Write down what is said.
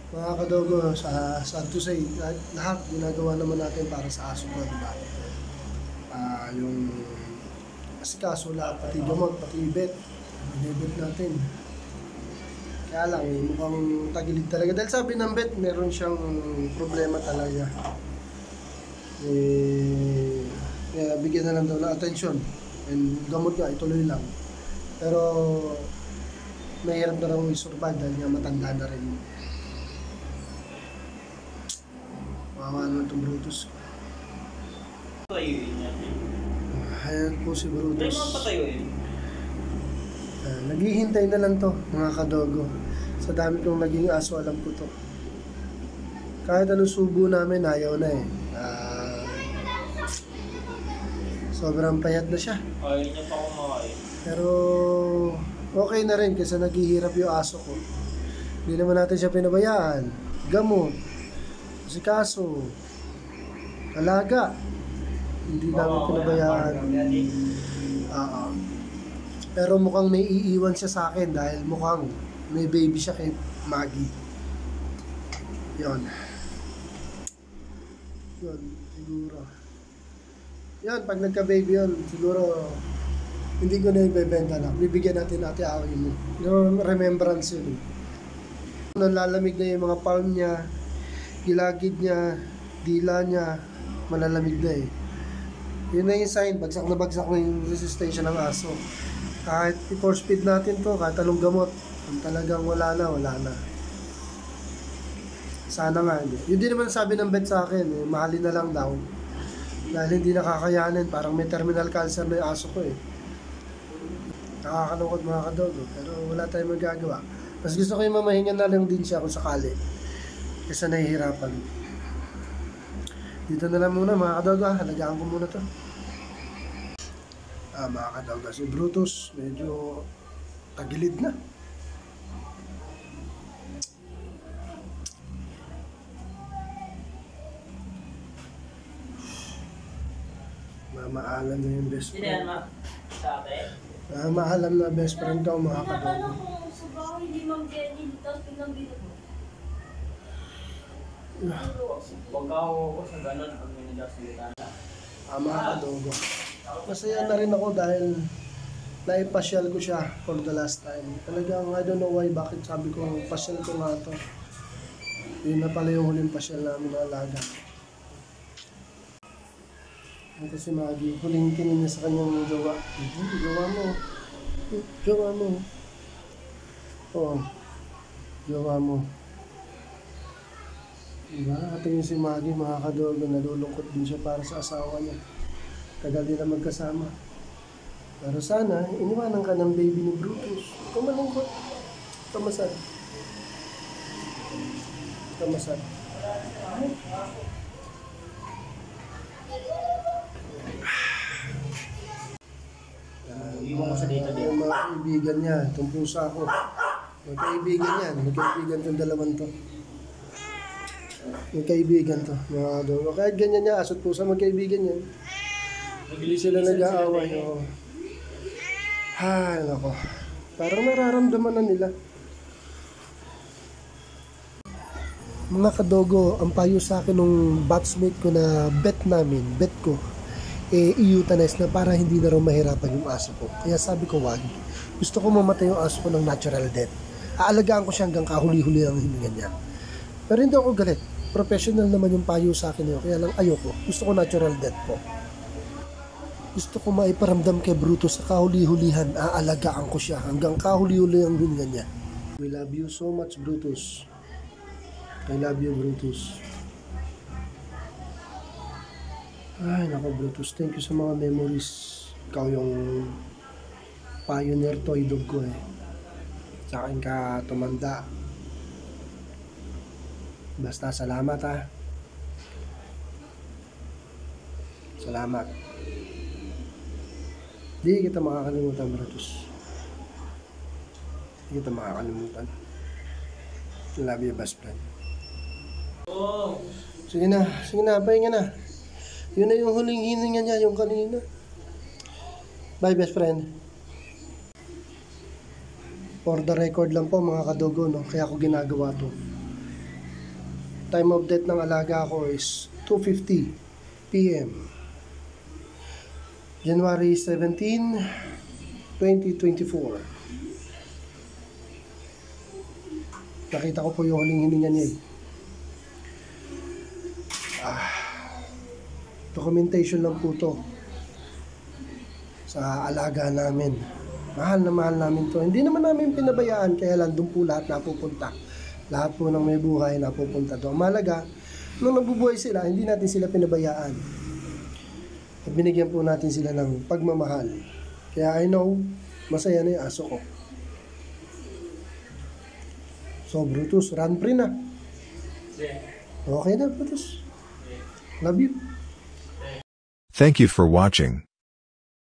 Mga kadogo, sad to say, lahat ginagawa naman natin para sa aso ko, di ba? Yung asikaso lahat, pati gamot, pati ibet, ibet natin. Kaya lang, mukhang tagilid talaga. Dahil sabi ng vet, meron siyang problema talaga. Kaya bigyan na lang daw ng attention. And gamot nga, ituloy lang. Pero, mahirap na raw i-survive dahil nga matanda na rin. Mawawa naman itong Brutus. Patayuin niya. Ayan po si Brutus. Hindi mo patayuin. Naghihintay na lang to, mga kadogo. Sa dami kong naging aso, alam ko to. Kahit anong subo namin, ayaw na eh. Sobrang payat na siya. Ayaw niya pa kumakain. Pero okay na rin kasi naghihirap yung aso ko. Hindi naman natin siya pinabayaan. Gamot, asikaso, alaga. Hindi namin pinabayaan. Pero mukhang may iiwan siya sa akin dahil mukhang may baby siya kay Maggie. Yon. Yon, siguro. Yan, pag nagka-baby yun, siguro hindi ko na ibebenta na. Bibigyan natin Ate Awi mo. Yung remembrance yun. Nalalamig na yung mga palm niya, gilagid niya, dila niya, malalamig na eh. Yun na yung sign, bagsak na yung resistensya ng aso. Kahit i-force feed natin to, kahit anong gamot, kung talagang wala na. Sana nga hindi. Yun din naman sabi ng vet sa akin, mahalin na lang daw. Dahil hindi nakakayanin, parang may terminal cancer na yung aso ko eh. Nakakalungkot mga kadogo, pero wala tayong magagawa. Mas gusto ko yung mamahingan na lang din siya kung sakali. Kasi nahihirapan. Dito na lang muna mga kadogo, halagaan ko muna to. Mga kadogo, si Brutus medyo tagilid na. Mamaalam na yung best friend. Sa akin? Mamaalam na best friend daw mga kadogo. Natanong ko sa bahay ni Ma'am Jenny, tapos biglang binago. Huwag ako sa ganun pag may nagsasalita na. Mga kadogo. Masaya na rin ako dahil naipasyal ko siya for the last time. Talagang I don't know why, bakit sabi ko pasyal ko nga to. Yun na pala yung huling pasyal namin na alaga. Ito si Maggie, huling tingin niya sa kanyang jowa. Jowa mo. Jowa mo. Oo. Jowa mo. Diba? Katingin si Maggie, mga kadogo, nalulungkot din siya para sa asawa niya. Tagal din na magkasama. Pero sana, iniwanan ka ng baby ni Brutus. Ikaw malungkot. Kamasad. Kamasad. Yung mga kaibigan niya, itong pusa ko. Magkaibigan yan. Magkaibigan itong dalawang to. Magkaibigan to. Mga kadogo. Kahit ganyan niya, aso't pusa, magkaibigan yan. Hindi sila nag-aaway. Oh. Ay, nako. Parang nararamdaman na nila. Mga kadogo, ang payo sa akin nung batchmate ko na bet namin, bet ko, i-euthanize na para hindi na raw mahirapan yung aso ko. Kaya sabi ko, wag. Gusto ko mamatay yung aso ko ng natural death. Aalagaan ko siya hanggang kahuli-huli ang hininga niya. Pero hindi ako galit. Professional naman yung payo sa akin yun. Kaya lang ayoko. Gusto ko natural death po. Gusto ko maiparamdam kay Brutus sa kahuli-hulihan. Aalagaan ko siya hanggang kahuli-huli ang hininga niya. We love you so much, Brutus. I love you, Brutus. Ay, nako Brutus. Thank you sa mga memories. Ikaw yung pioneer toy dog ko eh. Sa akin ka tumanda. Basta salamat ha. Salamat. Di kita makakalimutan, Brutus. Di kita makakalimutan. I love you, best friend. Oh! Sige na, pahinga na. Yun na yung huling hininga niya, yung kanina. Bye, best friend. For the record lang po mga kadogo, no? Kaya ako ginagawa to. Time of death ng alaga ko is 2:50 p.m. January 17, 2024. Nakita ko po yung huling hininga niya. Documentation lang po to sa alaga namin. Mahal na mahal namin to. Hindi naman namin pinabayaan, kaya lang doon po lahat napupunta. Lahat po ng may buhay napupunta doon. Malaga, nung nabubuhay sila, hindi natin sila pinabayaan. At binigyan po natin sila ng pagmamahal. Kaya I know, masaya na yung aso ko. So Brutus, run free na. Okay na Brutus. Love you. Thank you for watching.